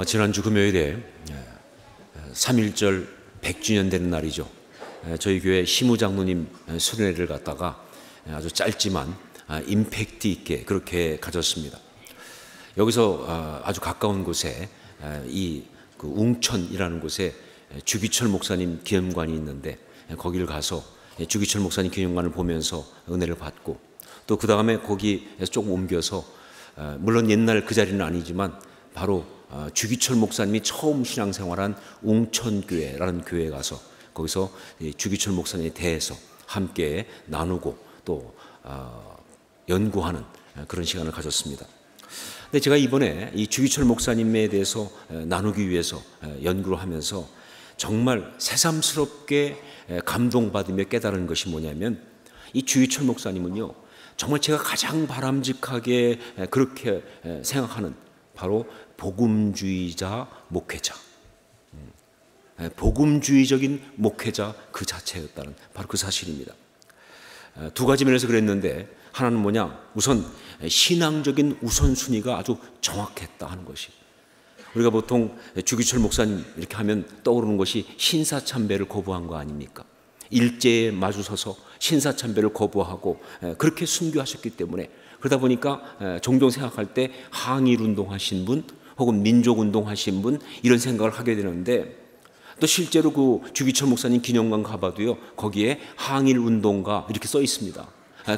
지난주 금요일에 3.1절 100주년 되는 날이죠. 저희 교회 시무장로님 수련회를 갔다가 아주 짧지만 임팩트 있게 그렇게 가졌습니다. 여기서 아주 가까운 곳에 그 웅천이라는 곳에 주기철 목사님 기념관이 있는데 거기를 가서 주기철 목사님 기념관을 보면서 은혜를 받고, 또 그 다음에 거기에서 조금 옮겨서 물론 옛날 그 자리는 아니지만 바로 주기철 목사님이 처음 신앙생활한 웅천교회라는 교회에 가서 거기서 주기철 목사님에 대해서 함께 나누고 또 연구하는 그런 시간을 가졌습니다. 근데 제가 이번에 이 주기철 목사님에 대해서 나누기 위해서 연구를 하면서 정말 새삼스럽게 감동받으며 깨달은 것이 뭐냐면, 이 주기철 목사님은요, 정말 제가 가장 바람직하게 그렇게 생각하는 바로 복음주의자 목회자, 복음주의적인 목회자 그 자체였다는 바로 그 사실입니다. 두 가지 면에서 그랬는데, 하나는 뭐냐, 우선 신앙적인 우선순위가 아주 정확했다 하는 것이. 우리가 보통 주기철 목사님 이렇게 하면 떠오르는 것이 신사참배를 거부한 거 아닙니까? 일제에 마주서서 신사참배를 거부하고 그렇게 순교하셨기 때문에, 그러다 보니까 종종 생각할 때 항일운동 하신 분 혹은 민족운동 하신 분 이런 생각을 하게 되는데, 또 실제로 그 주기철 목사님 기념관 가봐도요, 거기에 항일운동가 이렇게 써 있습니다.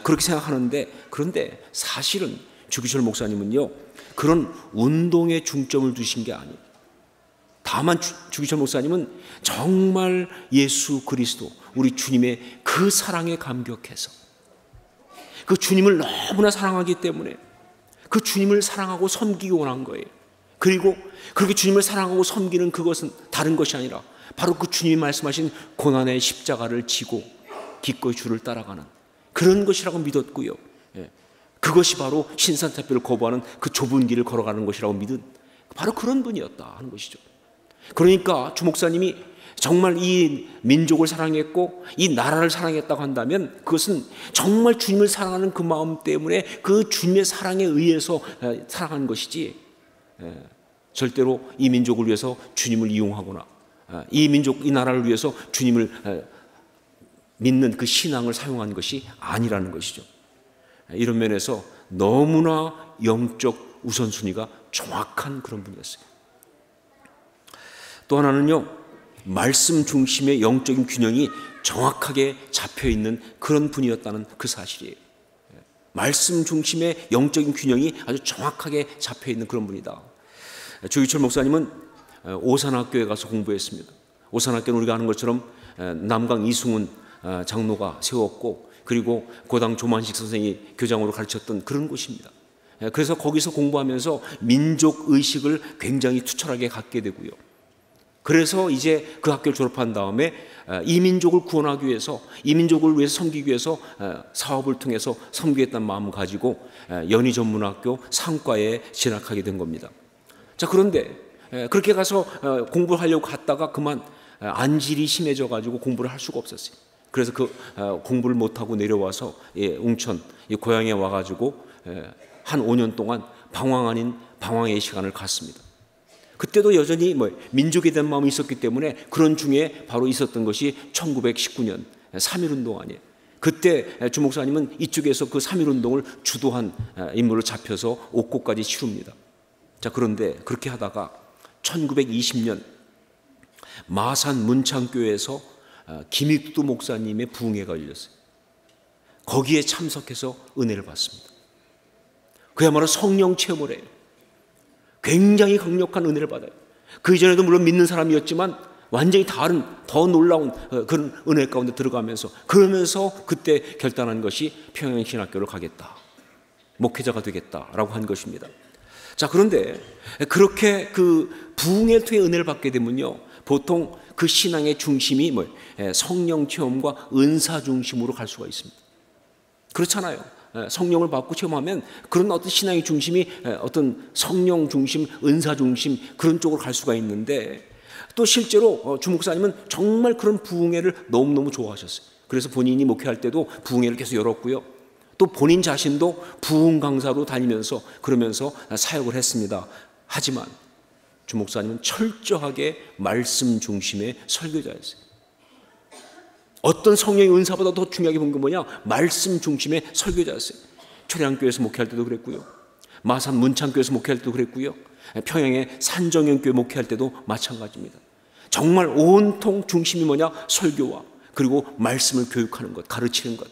그렇게 생각하는데, 그런데 사실은 주기철 목사님은요, 그런 운동에 중점을 두신 게 아니에요. 다만 주기철 목사님은 정말 예수 그리스도 우리 주님의 그 사랑에 감격해서, 그 주님을 너무나 사랑하기 때문에 그 주님을 사랑하고 섬기기 원한 거예요. 그리고 그렇게 주님을 사랑하고 섬기는 그것은 다른 것이 아니라 바로 그 주님이 말씀하신 고난의 십자가를 지고 기꺼이 주를 따라가는 그런 것이라고 믿었고요. 그것이 바로 신사참배를 거부하는 그 좁은 길을 걸어가는 것이라고 믿은 바로 그런 분이었다 하는 것이죠. 그러니까 주 목사님이 정말 이 민족을 사랑했고 이 나라를 사랑했다고 한다면, 그것은 정말 주님을 사랑하는 그 마음 때문에 그 주님의 사랑에 의해서 사랑하는 것이지, 절대로 이 민족을 위해서 주님을 이용하거나 이 민족, 이 나라를 위해서 주님을 믿는 그 신앙을 사용한 것이 아니라는 것이죠. 이런 면에서 너무나 영적 우선순위가 정확한 그런 분이었어요. 또 하나는요, 말씀 중심의 영적인 균형이 정확하게 잡혀있는 그런 분이었다는 그 사실이에요. 말씀 중심의 영적인 균형이 아주 정확하게 잡혀있는 그런 분이다. 주기철 목사님은 오산학교에 가서 공부했습니다. 오산학교는 우리가 아는 것처럼 남강 이승훈 장로가 세웠고, 그리고 고당 조만식 선생이 교장으로 가르쳤던 그런 곳입니다. 그래서 거기서 공부하면서 민족의식을 굉장히 투철하게 갖게 되고요. 그래서 이제 그 학교를 졸업한 다음에 이 민족을 구원하기 위해서, 이 민족을 위해서 섬기기 위해서 사업을 통해서 섬기겠다는 마음을 가지고 연희전문학교 상과에 진학하게 된 겁니다. 자, 그런데 그렇게 가서 공부를 하려고 갔다가 그만 안질이 심해져 가지고 공부를 할 수가 없었어요. 그래서 그 공부를 못하고 내려와서 웅천 고향에 와가지고 한 5년 동안 방황 아닌 방황의 시간을 갖습니다. 그때도 여전히 민족에 대한 마음이 있었기 때문에 그런 중에 바로 있었던 것이 1919년 3.1운동 아니에요. 그때 주 목사님은 이쪽에서 그 3.1운동을 주도한 인물로 잡혀서 옥고까지 치릅니다. 자, 그런데 그렇게 하다가 1920년 마산 문창교회에서 김익두 목사님의 부흥회가 열렸어요. 거기에 참석해서 은혜를 받습니다. 그야말로 성령 체험을 해요. 굉장히 강력한 은혜를 받아요. 그 이전에도 물론 믿는 사람이었지만 완전히 다른 더 놀라운 그런 은혜 가운데 들어가면서, 그러면서 그때 결단한 것이 평양신학교를 가겠다, 목회자가 되겠다라고 한 것입니다. 자, 그런데 그렇게 그 부흥회를 통해 은혜를 받게 되면요, 보통 그 신앙의 중심이 성령 체험과 은사 중심으로 갈 수가 있습니다. 그렇잖아요. 성령을 받고 체험하면 그런 어떤 신앙의 중심이 어떤 성령 중심, 은사 중심 그런 쪽으로 갈 수가 있는데, 또 실제로 주 목사님은 정말 그런 부흥회를 너무너무 좋아하셨어요. 그래서 본인이 목회할 때도 부흥회를 계속 열었고요. 또 본인 자신도 부흥 강사로 다니면서 그러면서 사역을 했습니다. 하지만 주 목사님은 철저하게 말씀 중심의 설교자였어요. 어떤 성령의 은사보다 더 중요하게 본 게 뭐냐? 말씀 중심의 설교자였어요. 초량교회에서 목회할 때도 그랬고요. 마산 문창교회에서 목회할 때도 그랬고요. 평양의 산정연교회 목회할 때도 마찬가지입니다. 정말 온통 중심이 뭐냐? 설교와 그리고 말씀을 교육하는 것, 가르치는 것.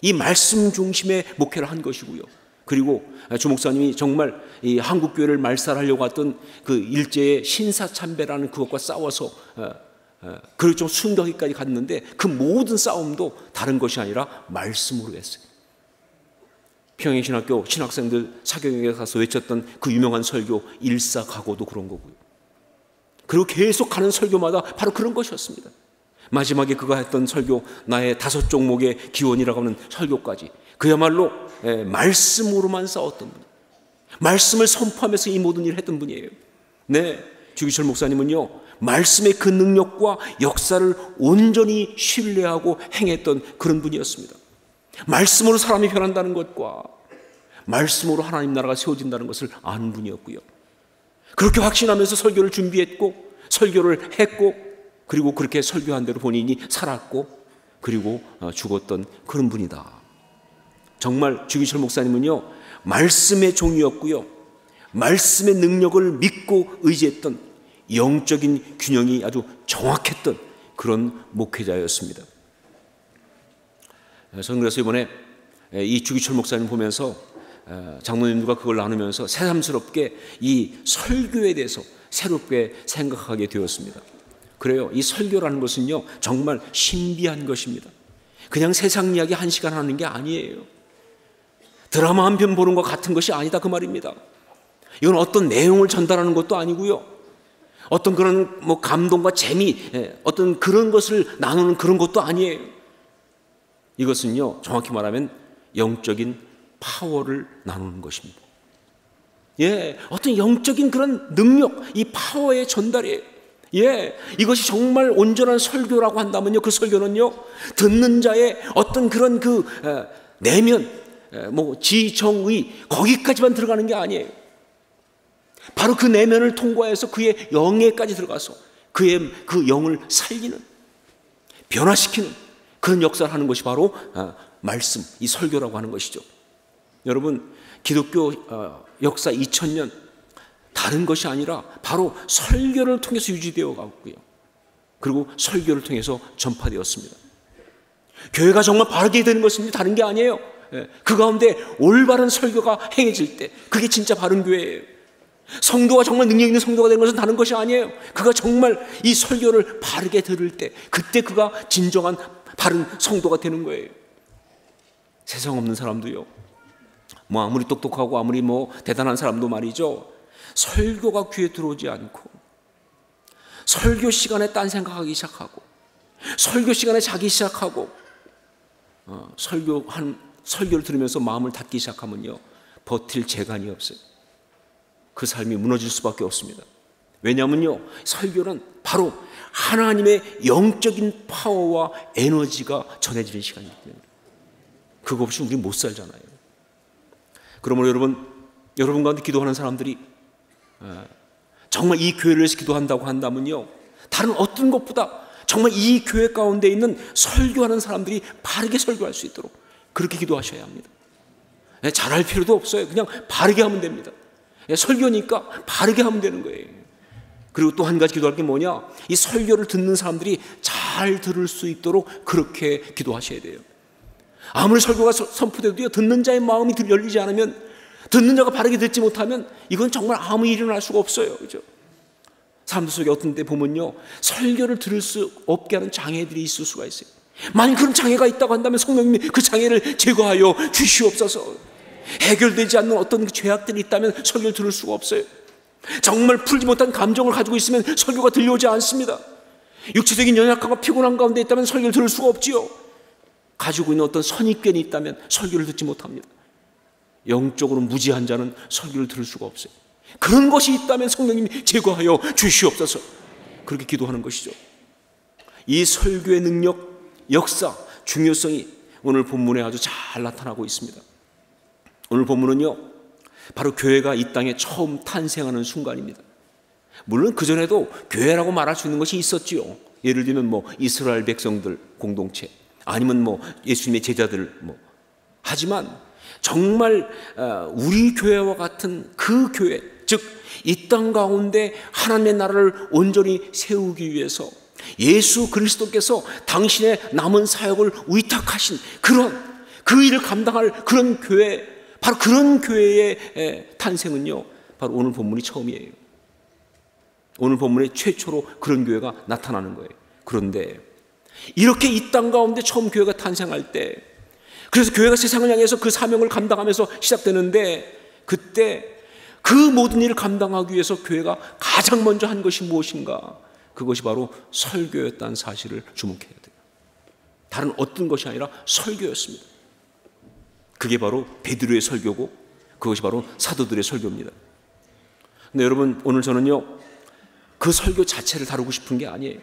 이 말씀 중심의 목회를 한 것이고요. 그리고 주 목사님이 정말 이 한국교회를 말살하려고 했던 그 일제의 신사참배라는 그것과 싸워서 그리고 좀 순교하기까지 갔는데 그 모든 싸움도 다른 것이 아니라 말씀으로 했어요. 평양신학교 신학생들 사경에 가서 외쳤던 그 유명한 설교 일사각오도 그런 거고요. 그리고 계속 가는 설교마다 바로 그런 것이었습니다. 마지막에 그가 했던 설교, 나의 5 종목의 기원이라고 하는 설교까지 그야말로 말씀으로만 싸웠던 분, 말씀을 선포하면서 이 모든 일을 했던 분이에요. 네, 주기철 목사님은요, 말씀의 그 능력과 역사를 온전히 신뢰하고 행했던 그런 분이었습니다. 말씀으로 사람이 변한다는 것과 말씀으로 하나님 나라가 세워진다는 것을 아는 분이었고요. 그렇게 확신하면서 설교를 준비했고 설교를 했고 그리고 그렇게 설교한 대로 본인이 살았고 그리고 죽었던 그런 분이다. 정말 주기철 목사님은요, 말씀의 종이었고요, 말씀의 능력을 믿고 의지했던 영적인 균형이 아주 정확했던 그런 목회자였습니다. 저는 그래서 이번에 이 주기철 목사님 보면서 장로님들과 그걸 나누면서 새삼스럽게 이 설교에 대해서 새롭게 생각하게 되었습니다. 그래요. 이 설교라는 것은요, 정말 신비한 것입니다. 그냥 세상 이야기 1시간 하는 게 아니에요. 드라마 한 편 보는 것 같은 것이 아니다 그 말입니다. 이건 어떤 내용을 전달하는 것도 아니고요, 어떤 그런 뭐 감동과 재미, 어떤 그런 것을 나누는 그런 것도 아니에요. 이것은요, 정확히 말하면 영적인 파워를 나누는 것입니다. 예, 어떤 영적인 그런 능력, 이 파워의 전달이에요. 예, 이것이 정말 온전한 설교라고 한다면요, 그 설교는요, 듣는 자의 어떤 그런 그 내면, 뭐 지정의 거기까지만 들어가는 게 아니에요. 바로 그 내면을 통과해서 그의 영에까지 들어가서 그의 그 영을 살리는, 변화시키는 그런 역사를 하는 것이 바로 말씀, 이 설교라고 하는 것이죠. 여러분, 기독교 역사 2000년 다른 것이 아니라 바로 설교를 통해서 유지되어 가고요, 그리고 설교를 통해서 전파되었습니다. 교회가 정말 바르게 되는 것은 다른 게 아니에요. 그 가운데 올바른 설교가 행해질 때 그게 진짜 바른 교회예요. 성도가 정말 능력 있는 성도가 되는 것은 다른 것이 아니에요. 그가 정말 이 설교를 바르게 들을 때 그때 그가 진정한 바른 성도가 되는 거예요. 세상 없는 사람도요, 뭐 아무리 똑똑하고 아무리 뭐 대단한 사람도 말이죠, 설교가 귀에 들어오지 않고 설교 시간에 딴 생각하기 시작하고 설교 시간에 자기 시작하고 설교를 들으면서 마음을 닫기 시작하면요, 버틸 재간이 없어요. 그 삶이 무너질 수밖에 없습니다. 왜냐하면요, 설교는 바로 하나님의 영적인 파워와 에너지가 전해지는 시간이기 때문에 그거 없이 우리 못 살잖아요. 그러므로 여러분 가운데 기도하는 사람들이 정말 이 교회를 위해서 기도한다고 한다면요, 다른 어떤 것보다 정말 이 교회 가운데 있는 설교하는 사람들이 바르게 설교할 수 있도록 그렇게 기도하셔야 합니다. 잘할 필요도 없어요. 그냥 바르게 하면 됩니다. 설교니까 바르게 하면 되는 거예요. 그리고 또 한 가지 기도할 게 뭐냐, 이 설교를 듣는 사람들이 잘 들을 수 있도록 그렇게 기도하셔야 돼요. 아무리 설교가 선포돼도요, 듣는 자의 마음이 열리지 않으면, 듣는 자가 바르게 듣지 못하면 이건 정말 아무 일이 일어날 수가 없어요. 그죠? 사람들 속에 어떤 때 보면요, 설교를 들을 수 없게 하는 장애들이 있을 수가 있어요. 만약 그런 장애가 있다고 한다면 성령님이 그 장애를 제거하여 주시옵소서. 해결되지 않는 어떤 죄악들이 있다면 설교를 들을 수가 없어요. 정말 풀지 못한 감정을 가지고 있으면 설교가 들려오지 않습니다. 육체적인 연약함과 피곤한 가운데 있다면 설교를 들을 수가 없지요. 가지고 있는 어떤 선입견이 있다면 설교를 듣지 못합니다. 영적으로 무지한 자는 설교를 들을 수가 없어요. 그런 것이 있다면 성령님이 제거하여 주시옵소서. 그렇게 기도하는 것이죠. 이 설교의 능력, 역사, 중요성이 오늘 본문에 아주 잘 나타나고 있습니다. 오늘 본문은요, 바로 교회가 이 땅에 처음 탄생하는 순간입니다. 물론 그전에도 교회라고 말할 수 있는 것이 있었지요. 예를 들면 뭐 이스라엘 백성들 공동체, 아니면 뭐 예수님의 제자들 뭐. 하지만 정말 우리 교회와 같은 그 교회, 즉 이 땅 가운데 하나님의 나라를 온전히 세우기 위해서 예수 그리스도께서 당신의 남은 사역을 위탁하신 그 일을 감당할 그런 교회, 바로 그런 교회의 탄생은요, 바로 오늘 본문이 처음이에요. 오늘 본문에 최초로 그런 교회가 나타나는 거예요. 그런데 이렇게 이 땅 가운데 처음 교회가 탄생할 때, 그래서 교회가 세상을 향해서 그 사명을 감당하면서 시작되는데, 그때 그 모든 일을 감당하기 위해서 교회가 가장 먼저 한 것이 무엇인가? 그것이 바로 설교였다는 사실을 주목해야 돼요. 다른 어떤 것이 아니라 설교였습니다. 그게 바로 베드로의 설교고, 그것이 바로 사도들의 설교입니다. 근데 여러분, 오늘 저는요, 그 설교 자체를 다루고 싶은 게 아니에요.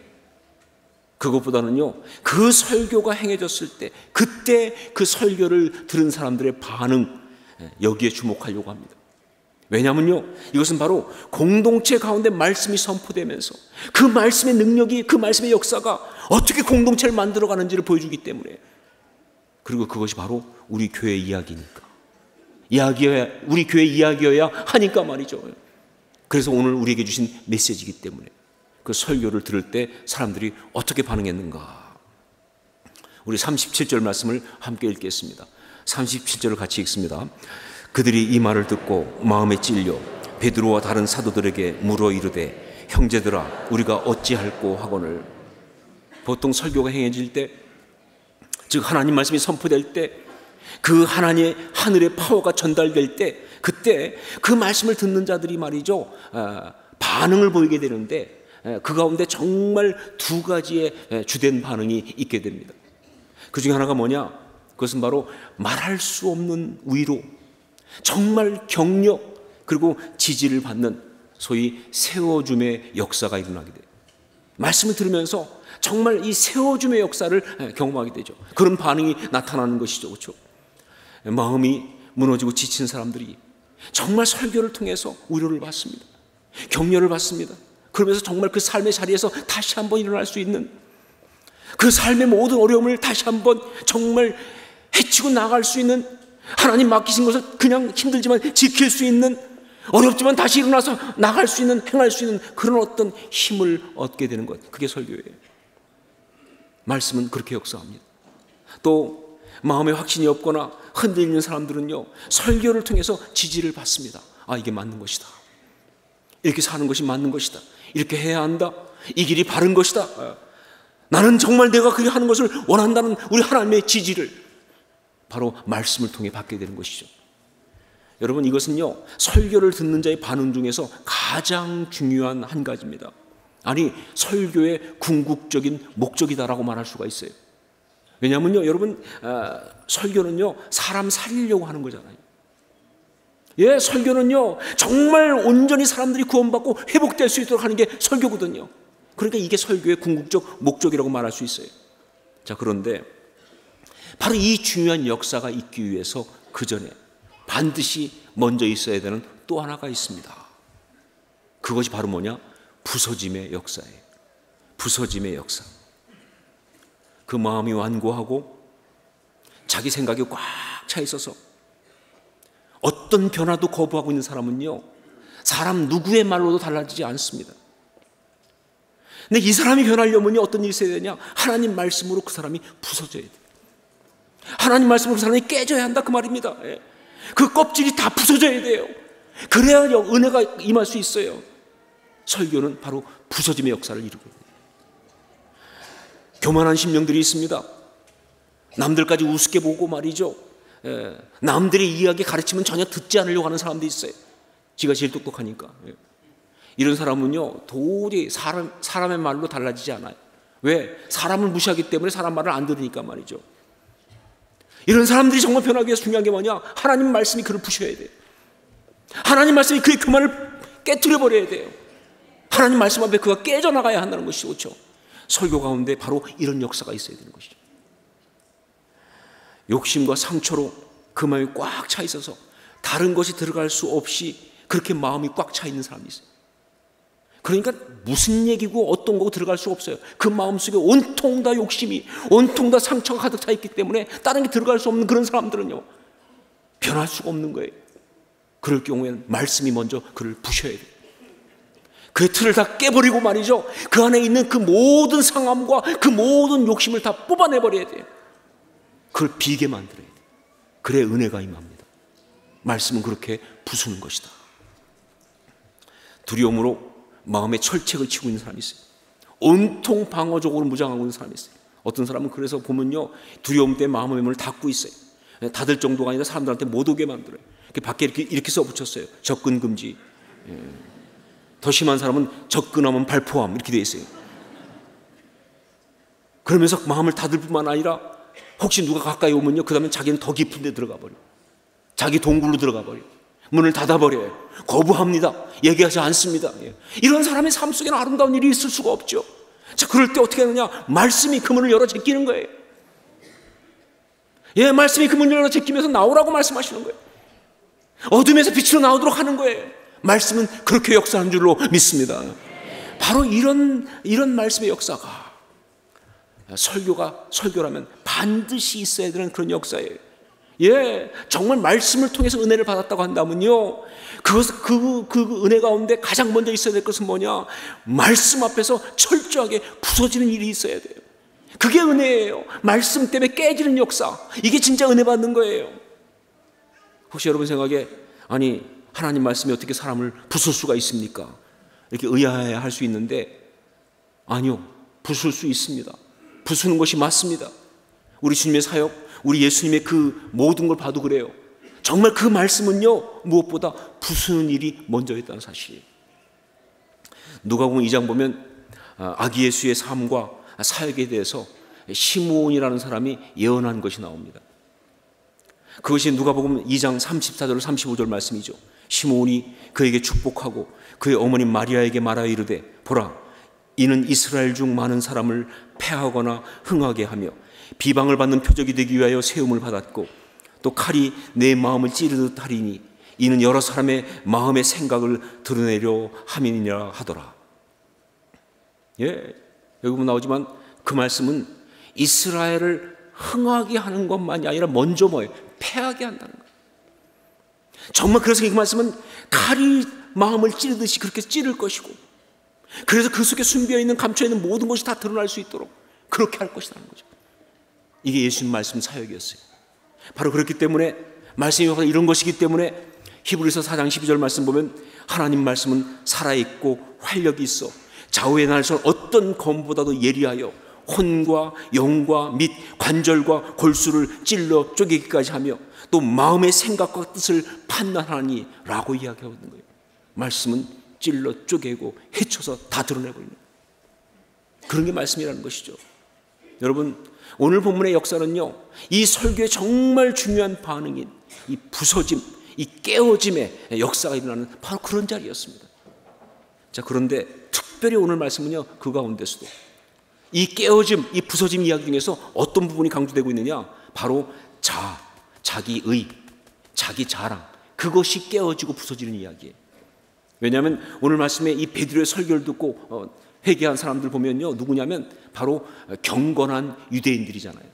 그것보다는요, 그 설교가 행해졌을 때, 그때 그 설교를 들은 사람들의 반응, 여기에 주목하려고 합니다. 왜냐하면요, 이것은 바로 공동체 가운데 말씀이 선포되면서 그 말씀의 능력이, 그 말씀의 역사가 어떻게 공동체를 만들어가는지를 보여주기 때문에, 그리고 그것이 바로 우리 교회 이야기니까, 우리 교회 이야기여야 하니까 말이죠. 그래서 오늘 우리에게 주신 메시지이기 때문에 그 설교를 들을 때 사람들이 어떻게 반응했는가. 우리 37절 말씀을 함께 읽겠습니다. 37절을 같이 읽습니다. 그들이 이 말을 듣고 마음에 찔려 베드로와 다른 사도들에게 물어 이르되 형제들아 우리가 어찌할꼬 하거늘. 보통 설교가 행해질 때, 즉 하나님 말씀이 선포될 때, 그 하나님의 하늘의 파워가 전달될 때, 그때 그 말씀을 듣는 자들이 말이죠, 반응을 보이게 되는데, 그 가운데 정말 두 가지의 주된 반응이 있게 됩니다. 그 중에 하나가 뭐냐? 그것은 바로 말할 수 없는 위로, 정말 격려, 그리고 지지를 받는 소위 세워줌의 역사가 일어나게 돼요. 말씀을 들으면서 정말 이 세워줌의 역사를 경험하게 되죠. 그런 반응이 나타나는 것이죠. 그렇죠? 마음이 무너지고 지친 사람들이 정말 설교를 통해서 위로를 받습니다. 격려를 받습니다. 그러면서 정말 그 삶의 자리에서 다시 한번 일어날 수 있는, 그 삶의 모든 어려움을 다시 한번 정말 헤치고 나갈 수 있는, 하나님 맡기신 것을 그냥 힘들지만 지킬 수 있는, 어렵지만 다시 일어나서 나갈 수 있는, 행할 수 있는 그런 어떤 힘을 얻게 되는 것, 그게 설교예요. 말씀은 그렇게 역사합니다. 또 마음에 확신이 없거나 흔들리는 사람들은요, 설교를 통해서 지지를 받습니다. 아, 이게 맞는 것이다, 이렇게 사는 것이 맞는 것이다, 이렇게 해야 한다, 이 길이 바른 것이다, 나는 정말 내가 그렇게 하는 것을 원한다는 우리 하나님의 지지를 바로 말씀을 통해 받게 되는 것이죠. 여러분, 이것은요, 설교를 듣는 자의 반응 중에서 가장 중요한 한 가지입니다. 아니, 설교의 궁극적인 목적이다라고 말할 수가 있어요. 왜냐하면요, 여러분, 설교는요, 사람 살리려고 하는 거잖아요. 예, 설교는요, 정말 온전히 사람들이 구원받고 회복될 수 있도록 하는 게 설교거든요. 그러니까 이게 설교의 궁극적 목적이라고 말할 수 있어요. 자, 그런데 바로 이 중요한 역사가 있기 위해서 그 전에 반드시 먼저 있어야 되는 또 하나가 있습니다. 그것이 바로 뭐냐? 부서짐의 역사예요. 부서짐의 역사. 그 마음이 완고하고 자기 생각이 꽉 차 있어서 어떤 변화도 거부하고 있는 사람은요, 사람 누구의 말로도 달라지지 않습니다. 근데 이 사람이 변하려면 어떤 일이 있어야 되냐? 하나님 말씀으로 그 사람이 부서져야 돼요. 하나님 말씀으로 그 사람이 깨져야 한다, 그 말입니다. 그 껍질이 다 부서져야 돼요. 그래야 은혜가 임할 수 있어요. 설교는 바로 부서짐의 역사를 이루고 있어요. 교만한 심령들이 있습니다. 남들까지 우습게 보고 말이죠, 남들의 이야기 가르치면 전혀 듣지 않으려고 하는 사람도 있어요. 지가 제일 똑똑하니까. 이런 사람은요, 도저히 사람의 말로 달라지지 않아요. 왜? 사람을 무시하기 때문에 사람 말을 안 들으니까 말이죠. 이런 사람들이 정말 변하기 위해서 중요한 게 뭐냐? 하나님 말씀이 그를 부셔야 돼요. 하나님 말씀이 그의 교만을 깨뜨려 버려야 돼요. 하나님 말씀 앞에 그가 깨져나가야 한다는 것이죠. 그렇죠? 설교 가운데 바로 이런 역사가 있어야 되는 것이죠. 욕심과 상처로 그 마음이 꽉 차 있어서 다른 것이 들어갈 수 없이 그렇게 마음이 꽉 차 있는 사람이 있어요. 그러니까 무슨 얘기고 어떤 거고 들어갈 수가 없어요. 그 마음속에 온통 다 욕심이, 온통 다 상처가 가득 차 있기 때문에 다른 게 들어갈 수 없는 그런 사람들은요, 변할 수가 없는 거예요. 그럴 경우에는 말씀이 먼저 그를 부셔야 돼요. 그 틀을 다 깨버리고 말이죠, 그 안에 있는 그 모든 상함과 그 모든 욕심을 다 뽑아내버려야 돼요. 그걸 비게 만들어야 돼요. 그래야 은혜가 임합니다. 말씀은 그렇게 부수는 것이다. 두려움으로 마음에 철책을 치고 있는 사람이 있어요. 온통 방어적으로 무장하고 있는 사람이 있어요. 어떤 사람은 그래서 보면요, 두려움 때문에 마음의 문을 닫고 있어요. 닫을 정도가 아니라 사람들한테 못 오게 만들어요. 밖에 이렇게 써붙였어요. 접근 금지. 더 심한 사람은 접근하면 발포함, 이렇게 되어 있어요. 그러면서 마음을 닫을 뿐만 아니라 혹시 누가 가까이 오면요, 그 다음에 자기는 더 깊은 데 들어가 버려요. 자기 동굴로 들어가 버려요. 문을 닫아버려요. 거부합니다. 얘기하지 않습니다. 이런 사람의 삶 속에는 아름다운 일이 있을 수가 없죠. 자, 그럴 때 어떻게 하느냐? 말씀이 그 문을 열어 제끼는 거예요. 예, 말씀이 그 문을 열어 제끼면서 나오라고 말씀하시는 거예요. 어둠에서 빛으로 나오도록 하는 거예요. 말씀은 그렇게 역사하는 줄로 믿습니다. 바로 이런 말씀의 역사가, 설교라면 반드시 있어야 되는 그런 역사예요. 예, 정말 말씀을 통해서 은혜를 받았다고 한다면요, 그 은혜 가운데 가장 먼저 있어야 될 것은 뭐냐? 말씀 앞에서 철저하게 부서지는 일이 있어야 돼요. 그게 은혜예요. 말씀 때문에 깨지는 역사, 이게 진짜 은혜 받는 거예요. 혹시 여러분 생각에, 아니, 하나님 말씀이 어떻게 사람을 부술 수가 있습니까? 이렇게 의아해할 수 있는데, 아니요, 부술 수 있습니다. 부수는 것이 맞습니다. 우리 주님의 사역, 우리 예수님의 그 모든 걸 봐도 그래요. 정말 그 말씀은요, 무엇보다 부수는 일이 먼저였다는 사실이에요. 누가복음 2장 보면 아기 예수의 삶과 사역에 대해서 시므온이라는 사람이 예언한 것이 나옵니다. 그것이 누가복음 2장 34절 35절 말씀이죠. 시므온이 그에게 축복하고 그의 어머니 마리아에게 말하여 이르되, 보라, 이는 이스라엘 중 많은 사람을 패하거나 흥하게 하며 비방을 받는 표적이 되기 위하여 세움을 받았고, 또 칼이 내 마음을 찌르듯 하리니 이는 여러 사람의 마음의 생각을 드러내려 함이니라 하더라. 예, 여기 보면 나오지만 그 말씀은 이스라엘을 흥하게 하는 것만이 아니라 먼저 뭐예요? 패하게 한다는 거예요. 정말 그래서 이 말씀은 칼이 마음을 찌르듯이 그렇게 찌를 것이고, 그래서 그 속에 숨겨있는 감춰있는 모든 것이 다 드러날 수 있도록 그렇게 할 것이라는 거죠. 이게 예수님 말씀 사역이었어요. 바로 그렇기 때문에 말씀이 이런 것이기 때문에 히브리서 4장 12절 말씀 보면 하나님 말씀은 살아있고 활력이 있어 좌우의 날선 어떤 검보다도 예리하여 혼과 영과 및 관절과 골수를 찔러 쪼개기까지 하며 또 마음의 생각과 뜻을 판단하니 라고 이야기하고 있는 거예요. 말씀은 찔러 쪼개고 헤쳐서 다 드러내버리는 그런 게 말씀이라는 것이죠. 여러분, 오늘 본문의 역사는요, 이 설교의 정말 중요한 반응인 이 부서짐, 이 깨어짐의 역사가 일어나는 바로 그런 자리였습니다. 자, 그런데 특별히 오늘 말씀은요, 그 가운데서도 이 깨어짐, 이 부서짐 이야기 중에서 어떤 부분이 강조되고 있느냐? 바로 자기의, 자기 자랑, 그것이 깨어지고 부서지는 이야기예요. 왜냐하면 오늘 말씀에 이 베드로의 설교를 듣고 회개한 사람들 보면요, 누구냐면 바로 경건한 유대인들이잖아요.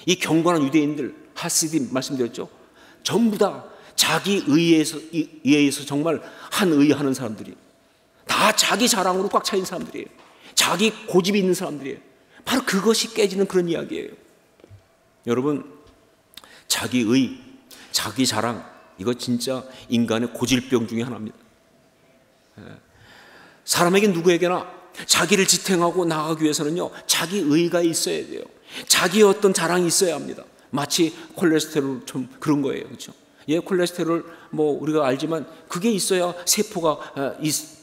이 경건한 유대인들, 하시dim 말씀드렸죠. 전부 다 자기 의에서 정말 한 의하는 사람들이, 다 자기 자랑으로 꽉 차 있는 사람들이에요. 자기 고집이 있는 사람들이에요. 바로 그것이 깨지는 그런 이야기예요. 여러분, 자기 의, 자기 자랑, 이거 진짜 인간의 고질병 중에 하나입니다. 사람에게 누구에게나 자기를 지탱하고 나아가기 위해서는요, 자기 의가 있어야 돼요. 자기의 어떤 자랑이 있어야 합니다. 마치 콜레스테롤처럼 그런 거예요. 그렇죠? 예, 콜레스테롤 뭐 우리가 알지만 그게 있어야 세포가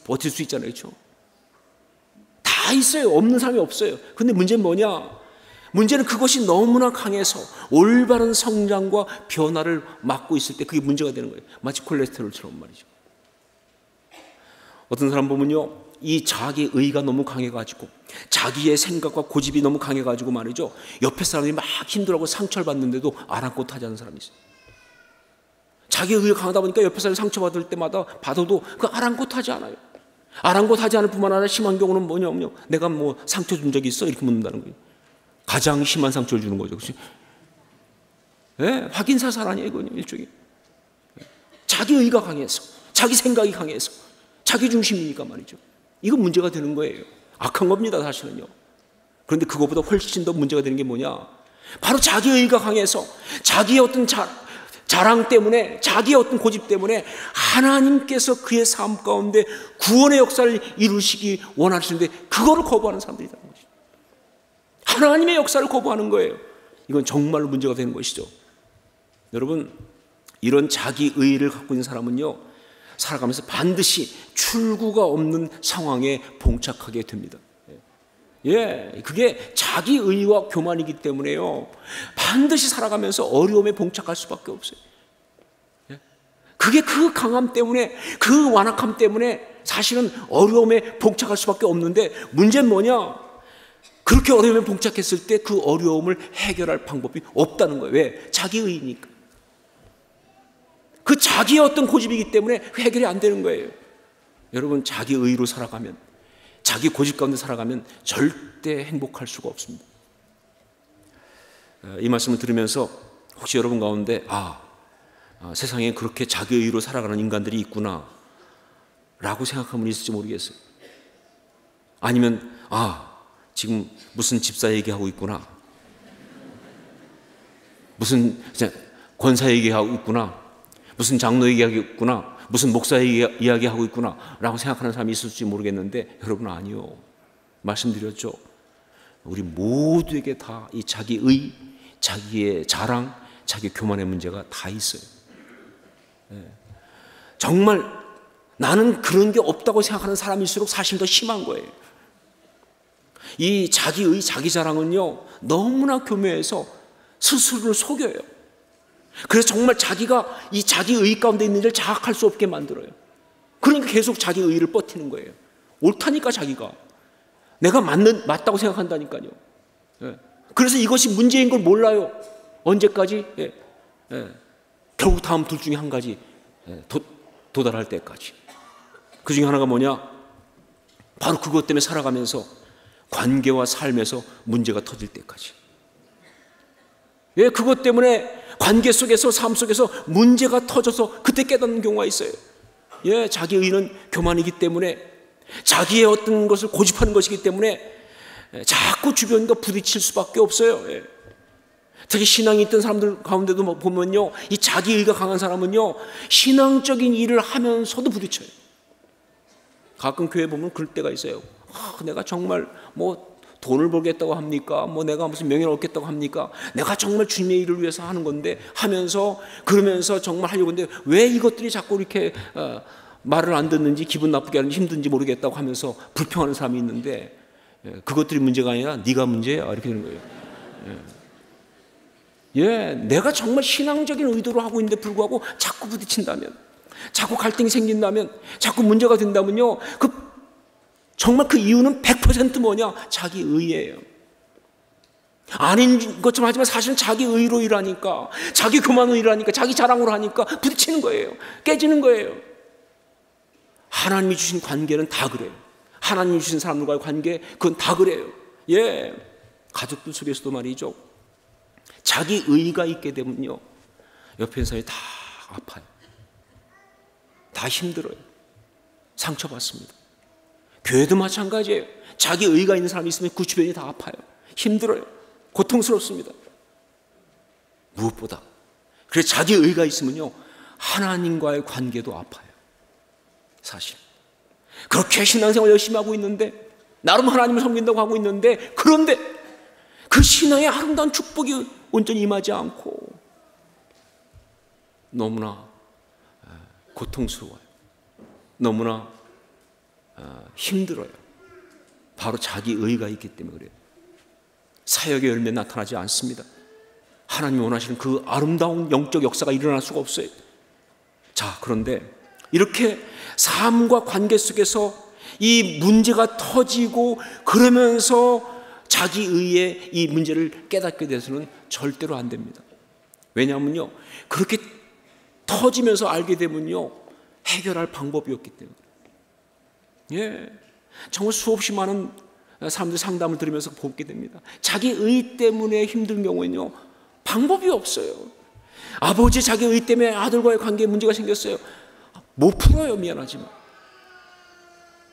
버틸 수 있잖아요. 그렇죠? 다 있어요. 없는 사람이 없어요. 근데 문제는 뭐냐? 문제는 그것이 너무나 강해서 올바른 성장과 변화를 막고 있을 때 그게 문제가 되는 거예요. 마치 콜레스테롤처럼 말이죠. 어떤 사람 보면요, 이 자기 의가 너무 강해가지고 자기의 생각과 고집이 너무 강해가지고 말이죠, 옆에 사람들이 막 힘들어하고 상처를 받는데도 아랑곳하지 않은 사람이 있어요. 자기 의가 강하다 보니까 옆에 사람이 상처받을 때마다 받아도 그 아랑곳하지 않아요. 아랑곳하지 않을 뿐만 아니라 심한 경우는 뭐냐면요, 내가 뭐 상처 준 적이 있어? 이렇게 묻는다는 거예요. 가장 심한 상처를 주는 거죠. 그렇지? 네, 확인사살 아니에요, 이거는 일종의. 자기 의가 강해서, 자기 생각이 강해서, 자기 중심이니까 말이죠. 이거 문제가 되는 거예요. 악한 겁니다, 사실은요. 그런데 그것보다 훨씬 더 문제가 되는 게 뭐냐? 바로 자기 의가 강해서, 자기의 어떤 자랑 때문에, 자기의 어떤 고집 때문에 하나님께서 그의 삶 가운데 구원의 역사를 이루시기 원하시는데 그거를 거부하는 사람들이라는 거죠. 하나님의 역사를 거부하는 거예요. 이건 정말로 문제가 되는 것이죠. 여러분, 이런 자기 의를 갖고 있는 사람은요, 살아가면서 반드시 출구가 없는 상황에 봉착하게 됩니다. 예, 그게 자기 의와 교만이기 때문에요, 반드시 살아가면서 어려움에 봉착할 수밖에 없어요. 예? 그게 그 강함 때문에, 그 완악함 때문에 사실은 어려움에 봉착할 수밖에 없는데, 문제는 뭐냐? 그렇게 어려움에 봉착했을 때 그 어려움을 해결할 방법이 없다는 거예요. 왜? 자기 의니까. 그 자기의 어떤 고집이기 때문에 해결이 안 되는 거예요. 여러분, 자기 의로 살아가면, 자기 고집 가운데 살아가면 절대 행복할 수가 없습니다. 이 말씀을 들으면서 혹시 여러분 가운데 세상에 그렇게 자기 의로 살아가는 인간들이 있구나 라고 생각하는 분이 있을지 모르겠어요. 아니면 지금 무슨 집사 얘기하고 있구나, 무슨 권사 얘기하고 있구나, 무슨 장로 얘기하고 있구나, 무슨 목사 이야기하고 있구나 라고 생각하는 사람이 있을지 모르겠는데, 여러분, 아니요. 말씀드렸죠. 우리 모두에게 다 이 자기 의, 자기의 자랑, 자기 교만의 문제가 다 있어요. 정말 나는 그런 게 없다고 생각하는 사람일수록 사실 더 심한 거예요. 이 자기 의, 자기 자랑은요, 너무나 교묘해서 스스로를 속여요. 그래서 정말 자기가 이 자기 의 가운데 있는 일을 자각할 수 없게 만들어요. 그러니까 계속 자기 의를 버티는 거예요. 옳다니까, 자기가. 내가 맞다고 생각한다니까요. 그래서 이것이 문제인 걸 몰라요. 언제까지? 결국 다음 둘 중에 한 가지, 도달할 때까지. 그 중에 하나가 뭐냐? 바로 그것 때문에 살아가면서 관계와 삶에서 문제가 터질 때까지. 그것 때문에 관계 속에서, 삶 속에서 문제가 터져서 그때 깨닫는 경우가 있어요. 자기 의는 교만이기 때문에, 자기의 어떤 것을 고집하는 것이기 때문에 자꾸 주변과 부딪힐 수밖에 없어요. 특히 신앙이 있던 사람들 가운데도 보면요, 이 자기 의가 강한 사람은요, 신앙적인 일을 하면서도 부딪혀요. 가끔 교회 보면 그럴 때가 있어요. 내가 정말 뭐 돈을 벌겠다고 합니까? 뭐 내가 무슨 명예를 얻겠다고 합니까? 내가 정말 주님의 일을 위해서 하는 건데 하면서, 그러면서 정말 하려고 하는데 왜 이것들이 자꾸 이렇게 말을 안 듣는지, 기분 나쁘게 하는지, 힘든지 모르겠다고 하면서 불평하는 사람이 있는데, 그것들이 문제가 아니라 네가 문제야, 이렇게 되는 거예요. 내가 정말 신앙적인 의도로 하고 있는데 불구하고 자꾸 부딪힌다면, 자꾸 갈등이 생긴다면, 자꾸 문제가 된다면요, 정말 그 이유는 100% 뭐냐? 자기 의예요. 아닌 것처럼 하지만 사실은 자기 의로 일하니까, 자기 교만으로 일하니까, 자기 자랑으로 하니까 부딪히는 거예요. 깨지는 거예요. 하나님이 주신 관계는 다 그래요. 하나님이 주신 사람들과의 관계, 그건 다 그래요. 가족들 속에서도 말이죠, 자기 의가 있게 되면요, 옆에 있는 사람이 다 아파요. 다 힘들어요. 상처받습니다. 교회도 마찬가지예요. 자기 의가 있는 사람이 있으면 그 주변이 다 아파요. 힘들어요. 고통스럽습니다. 무엇보다 그래서 자기 의가 있으면요, 하나님과의 관계도 아파요. 사실 그렇게 신앙생활 열심히 하고 있는데, 나름 하나님을 섬긴다고 하고 있는데, 그런데 그 신앙의 아름다운 축복이 온전히 임하지 않고 너무나 고통스러워요. 너무나 힘들어요. 바로 자기 의가 있기 때문에 그래요. 사역의 열매 나타나지 않습니다. 하나님이 원하시는 그 아름다운 영적 역사가 일어날 수가 없어요. 자, 그런데 이렇게 삶과 관계 속에서 이 문제가 터지고, 그러면서 자기 의의 이 문제를 깨닫게 돼서는 절대로 안 됩니다. 왜냐하면요, 그렇게 터지면서 알게 되면요, 해결할 방법이 없기 때문에. 예, 정말 수없이 많은 사람들 상담을 들으면서 보게 됩니다. 자기 의 때문에 힘든 경우에는요, 방법이 없어요. 아버지 자기 의 때문에 아들과의 관계에 문제가 생겼어요. 못 풀어요. 미안하지만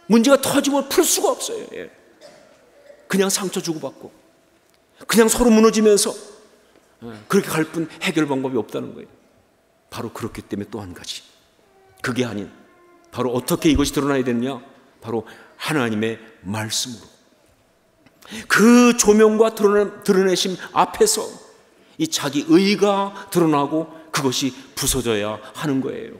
문제가 터지면 풀 수가 없어요. 예. 그냥 상처 주고받고 그냥 서로 무너지면서 그렇게 갈 뿐 해결 방법이 없다는 거예요. 바로 그렇기 때문에 또 한 가지, 그게 아닌 바로 어떻게 이것이 드러나야 되느냐, 바로 하나님의 말씀으로, 그 조명과 드러내심 앞에서 이 자기 의가 드러나고 그것이 부서져야 하는 거예요.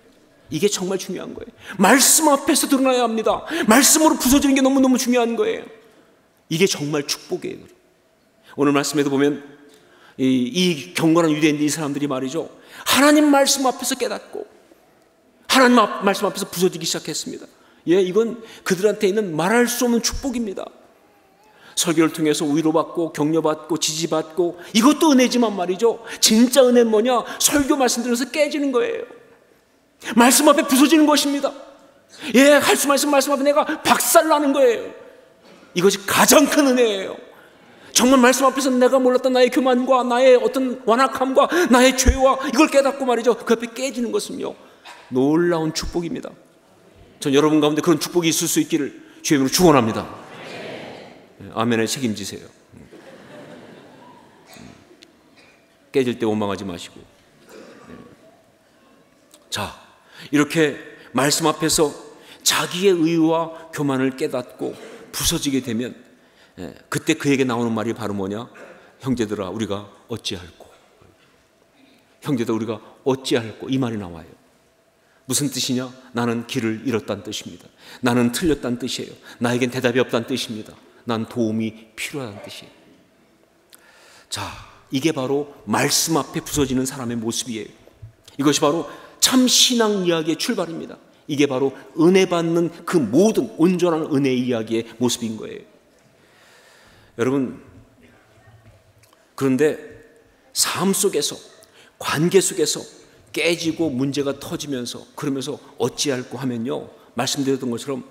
이게 정말 중요한 거예요. 말씀 앞에서 드러나야 합니다. 말씀으로 부서지는 게 너무너무 중요한 거예요. 이게 정말 축복이에요. 오늘 말씀에도 보면 이 경건한 유대인들, 이 사람들이 말이죠, 하나님 말씀 앞에서 깨닫고 하나님 말씀 앞에서 부서지기 시작했습니다. 예, 이건 그들한테 있는 말할 수 없는 축복입니다. 설교를 통해서 위로받고 격려받고 지지받고, 이것도 은혜지만 말이죠, 진짜 은혜는 뭐냐? 설교 말씀 들어서 깨지는 거예요. 말씀 앞에 부서지는 것입니다. 예, 할 수 말씀 앞에 내가 박살나는 거예요. 이것이 가장 큰 은혜예요. 정말 말씀 앞에서 내가 몰랐던 나의 교만과 나의 어떤 완악함과 나의 죄와 이걸 깨닫고 말이죠, 그 앞에 깨지는 것은요, 놀라운 축복입니다. 전 여러분 가운데 그런 축복이 있을 수 있기를 주의 이름으로 축원합니다. 아멘에 책임지세요. 깨질 때 원망하지 마시고. 자, 이렇게 말씀 앞에서 자기의 의와 교만을 깨닫고 부서지게 되면, 그때 그에게 나오는 말이 바로 뭐냐? 형제들아, 우리가 어찌할꼬? 형제들, 우리가 어찌할꼬? 이 말이 나와요. 무슨 뜻이냐? 나는 길을 잃었다는 뜻입니다. 나는 틀렸다는 뜻이에요. 나에겐 대답이 없다는 뜻입니다. 난 도움이 필요하다는 뜻이에요. 자, 이게 바로 말씀 앞에 부서지는 사람의 모습이에요. 이것이 바로 참 신앙 이야기의 출발입니다. 이게 바로 은혜 받는 그 모든 온전한 은혜의 이야기의 모습인 거예요. 여러분, 그런데 삶 속에서, 관계 속에서 깨지고 문제가 터지면서 그러면서 어찌할꼬 하면요, 말씀드렸던 것처럼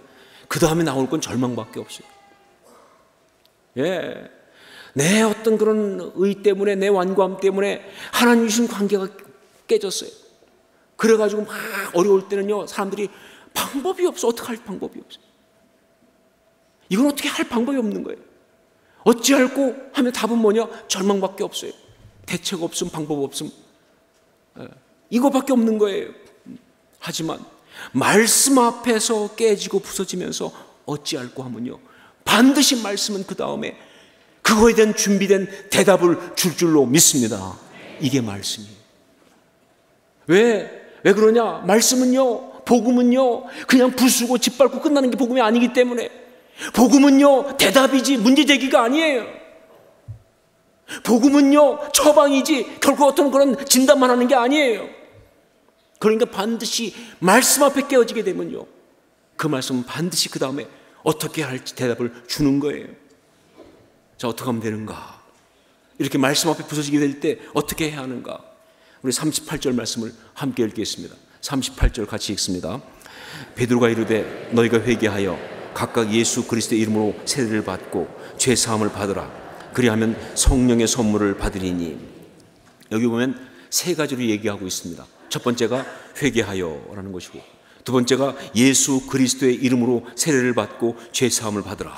그 다음에 나올 건 절망밖에 없어요. 예, 내 어떤 그런 의 때문에, 내 완고함 때문에 하나님 주신 관계가 깨졌어요. 그래가지고 막 어려울 때는요, 사람들이 방법이 없어. 어떻게 할 방법이 없어요. 이건 어떻게 할 방법이 없는 거예요. 어찌할꼬 하면 답은 뭐냐? 절망밖에 없어요. 대책 없음, 방법 없음, 이거밖에 없는 거예요. 하지만 말씀 앞에서 깨지고 부서지면서 어찌할꼬 하면요, 반드시 말씀은 그 다음에 그거에 대한 준비된 대답을 줄 줄로 믿습니다. 이게 말씀이에요. 왜 그러냐? 말씀은요, 복음은요, 그냥 부수고 짓밟고 끝나는 게 복음이 아니기 때문에. 복음은요, 대답이지 문제 제기가 아니에요. 복음은요, 처방이지 결코 어떤 그런 진단만 하는 게 아니에요. 그러니까 반드시 말씀 앞에 깨어지게 되면요, 그 말씀은 반드시 그 다음에 어떻게 할지 대답을 주는 거예요. 자, 어떻게 하면 되는가? 이렇게 말씀 앞에 부서지게 될 때 어떻게 해야 하는가? 우리 38절 말씀을 함께 읽겠습니다. 38절 같이 읽습니다. 베드로가 이르되 너희가 회개하여 각각 예수 그리스도의 이름으로 세례를 받고 죄 사함을 받으라. 그리하면 성령의 선물을 받으리니. 여기 보면 세 가지로 얘기하고 있습니다. 첫 번째가 회개하여라는 것이고, 두 번째가 예수 그리스도의 이름으로 세례를 받고 죄 사함을 받으라.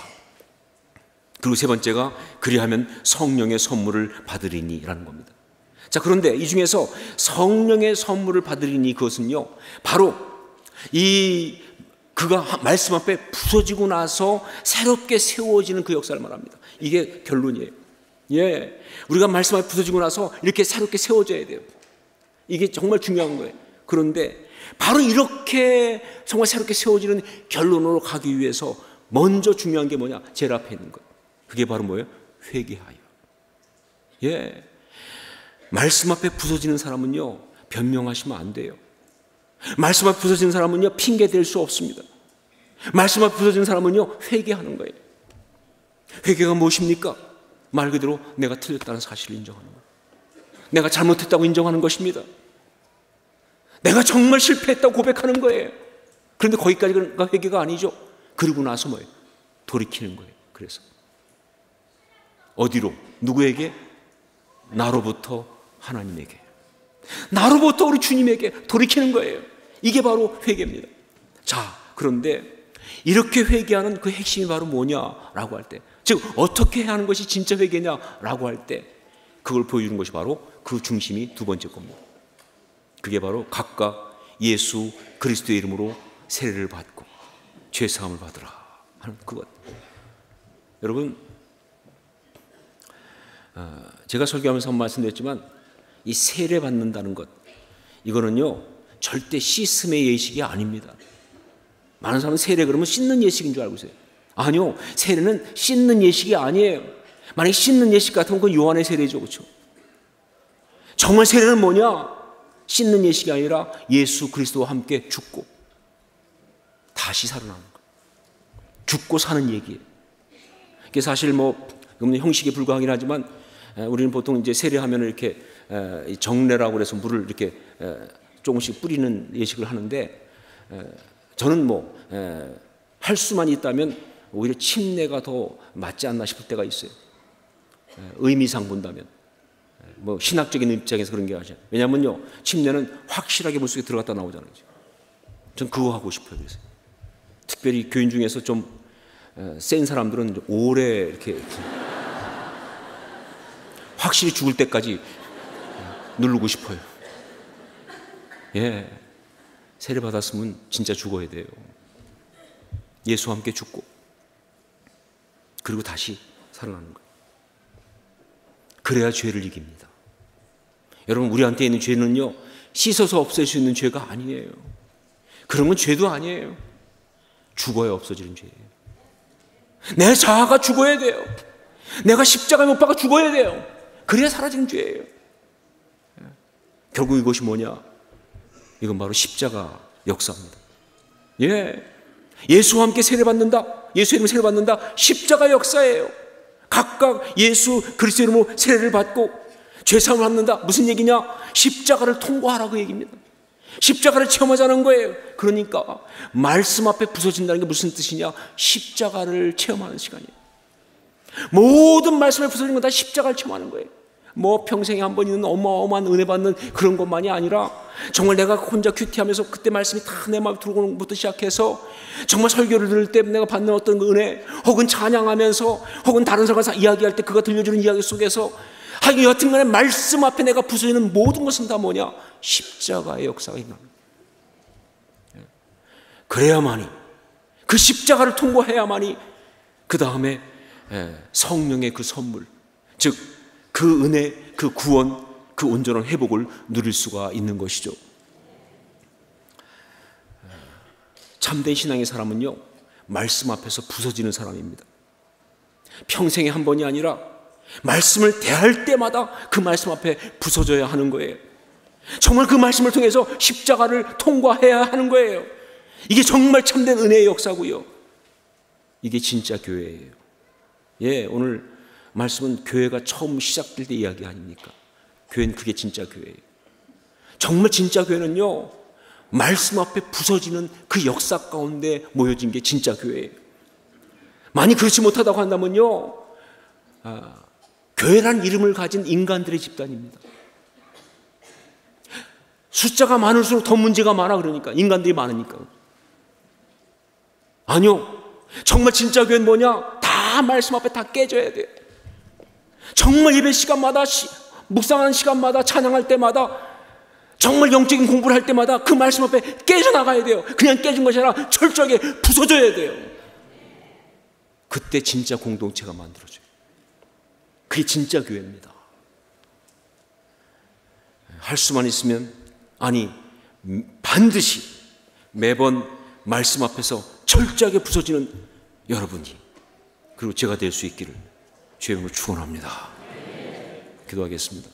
그리고 세 번째가 그리하면 성령의 선물을 받으리니라는 겁니다. 자, 그런데 이 중에서 성령의 선물을 받으리니, 그것은요, 바로 그가 말씀 앞에 부서지고 나서 새롭게 세워지는 그 역사를 말합니다. 이게 결론이에요. 예, 우리가 말씀 앞에 부서지고 나서 이렇게 새롭게 세워져야 돼요. 이게 정말 중요한 거예요. 그런데 바로 이렇게 정말 새롭게 세워지는 결론으로 가기 위해서 먼저 중요한 게 뭐냐? 제일 앞에 있는 거예요. 그게 바로 뭐예요? 회개하여. 예, 말씀 앞에 부서지는 사람은요, 변명하시면 안 돼요. 말씀 앞에 부서지는 사람은요, 핑계 댈 수 없습니다. 말씀 앞에 부서지는 사람은요, 회개하는 거예요. 회개가 무엇입니까? 말 그대로 내가 틀렸다는 사실을 인정하는 거예요. 내가 잘못했다고 인정하는 것입니다. 내가 정말 실패했다고 고백하는 거예요. 그런데 거기까지가 회개가 아니죠. 그리고 나서 뭐예요? 돌이키는 거예요. 그래서 어디로? 누구에게? 나로부터 하나님에게, 나로부터 우리 주님에게 돌이키는 거예요. 이게 바로 회개입니다. 자, 그런데 이렇게 회개하는 그 핵심이 바로 뭐냐라고 할 때, 즉 어떻게 해야 하는 것이 진짜 회개냐라고 할 때 그걸 보여주는 것이 바로 그 중심이 두 번째 겁니다. 그게 바로 각각 예수 그리스도의 이름으로 세례를 받고 죄사함을 받으라 하는 그것. 여러분, 제가 설교하면서 말씀드렸지만 이 세례 받는다는 것, 이거는요 절대 씻음의 예식이 아닙니다. 많은 사람은 세례 그러면 씻는 예식인 줄 알고 있어요. 아니요, 세례는 씻는 예식이 아니에요. 만약에 씻는 예식 같으면 그건 요한의 세례죠, 그렇죠? 정말 세례는 뭐냐? 씻는 예식이 아니라 예수 그리스도와 함께 죽고 다시 살아나는 거예요. 죽고 사는 얘기예요. 이게 사실 형식에 불과하긴 하지만 우리는 보통 이제 세례하면 이렇게 정례라고 그래서 물을 이렇게 조금씩 뿌리는 예식을 하는데, 저는 할 수만 있다면 오히려 침례가 더 맞지 않나 싶을 때가 있어요. 의미상 본다면. 신학적인 입장에서 그런 게 아니죠. 왜냐하면요, 침례는 확실하게 물속에 들어갔다 나오잖아요. 전 그거 하고 싶어요. 그래서 특별히 교인 중에서 좀 센 사람들은 오래 이렇게 확실히 죽을 때까지 누르고 싶어요. 예, 세례 받았으면 진짜 죽어야 돼요. 예수와 함께 죽고 그리고 다시 살아나는 거예요. 그래야 죄를 이깁니다. 여러분, 우리한테 있는 죄는요 씻어서 없앨 수 있는 죄가 아니에요. 그런 건 죄도 아니에요. 죽어야 없어지는 죄예요. 내 자아가 죽어야 돼요. 내가 십자가에 못 박아 죽어야 돼요. 그래야 사라지는 죄예요. 결국 이것이 뭐냐? 이건 바로 십자가 역사입니다. 예, 예수와 함께 세례받는다, 예수 이름으로 세례받는다, 십자가 역사예요. 각각 예수 그리스도 이름으로 세례를 받고 죄사함을 받는다. 무슨 얘기냐? 십자가를 통과하라고 얘기입니다. 십자가를 체험하자는 거예요. 그러니까 말씀 앞에 부서진다는 게 무슨 뜻이냐? 십자가를 체험하는 시간이에요. 모든 말씀에 부서진 건 다 십자가를 체험하는 거예요. 평생에 한 번 있는 어마어마한 은혜 받는 그런 것만이 아니라 정말 내가 혼자 큐티하면서 그때 말씀이 다 내 마음에 들어오는 것부터 시작해서 정말 설교를 들을 때 내가 받는 어떤 은혜, 혹은 찬양하면서, 혹은 다른 사람과 이야기할 때 그가 들려주는 이야기 속에서 하여간 여튼간에 말씀 앞에 내가 부서지는 모든 것은 다 뭐냐? 십자가의 역사가 일어납니다. 그래야만이, 그 십자가를 통과해야만이 그 다음에 성령의 그 선물, 즉 그 은혜, 그 구원, 그 온전한 회복을 누릴 수가 있는 것이죠. 참된 신앙의 사람은요 말씀 앞에서 부서지는 사람입니다. 평생에 한 번이 아니라 말씀을 대할 때마다 그 말씀 앞에 부서져야 하는 거예요. 정말 그 말씀을 통해서 십자가를 통과해야 하는 거예요. 이게 정말 참된 은혜의 역사고요. 이게 진짜 교회예요. 예, 오늘 말씀은 교회가 처음 시작될 때 이야기 아닙니까? 교회는 그게 진짜 교회예요. 정말 진짜 교회는요 말씀 앞에 부서지는 그 역사 가운데 모여진 게 진짜 교회예요. 많이 그렇지 못하다고 한다면요 교회란 이름을 가진 인간들의 집단입니다. 숫자가 많을수록 더 문제가 많아. 그러니까 인간들이 많으니까. 아니요, 정말 진짜 교회는 뭐냐? 다 말씀 앞에 다 깨져야 돼요. 정말 예배 시간마다 묵상하는 시간마다 찬양할 때마다 정말 영적인 공부를 할 때마다 그 말씀 앞에 깨져나가야 돼요. 그냥 깨진 것이 아니라 철저하게 부서져야 돼요. 그때 진짜 공동체가 만들어져요. 그게 진짜 교회입니다. 할 수만 있으면, 아니 반드시 매번 말씀 앞에서 철저하게 부서지는 여러분이, 그리고 제가 될 수 있기를 주의 이름으로 축원합니다. 기도하겠습니다.